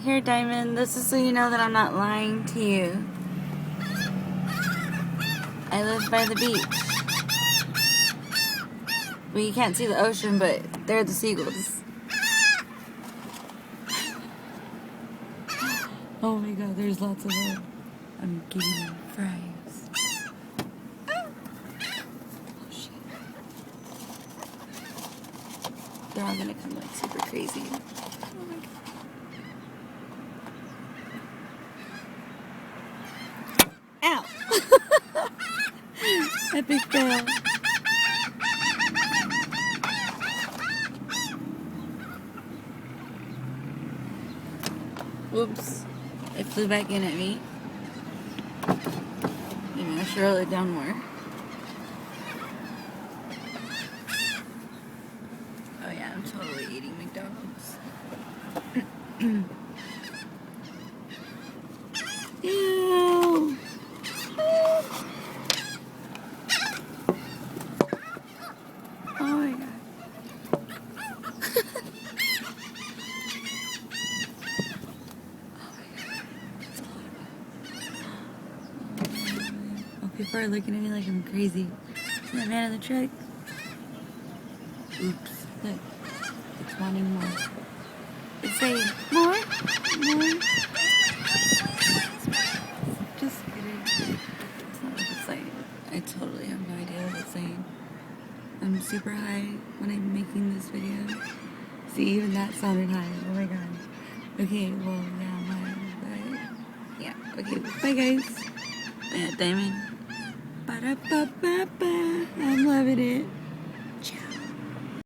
Here, Diamond, this is so you know that I'm not lying to you. I live by the beach. Well, you can't see the ocean, but they're the seagulls. Oh my god, there's lots of them. I'm giving them fries. Oh shit. They're all gonna come like super crazy. Oh my god. Ow! Epic fail. Whoops. It flew back in at me. Maybe I should roll it down more. Oh yeah, I'm totally eating McDonald's. Ew. Oh my god. People are looking at me like I'm crazy. See that man in the truck? Oops. Look. It's wanting more. It's saying, more? More? Just kidding. It's not what it's saying. I totally have no idea what it's saying. I'm super high when I'm making this video. See, even that sounded high. Oh my god. Okay, well, yeah, I'm high. But, yeah. Okay, bye guys. Yeah, Diamond. Ba-da-ba-ba-ba. I'm loving it.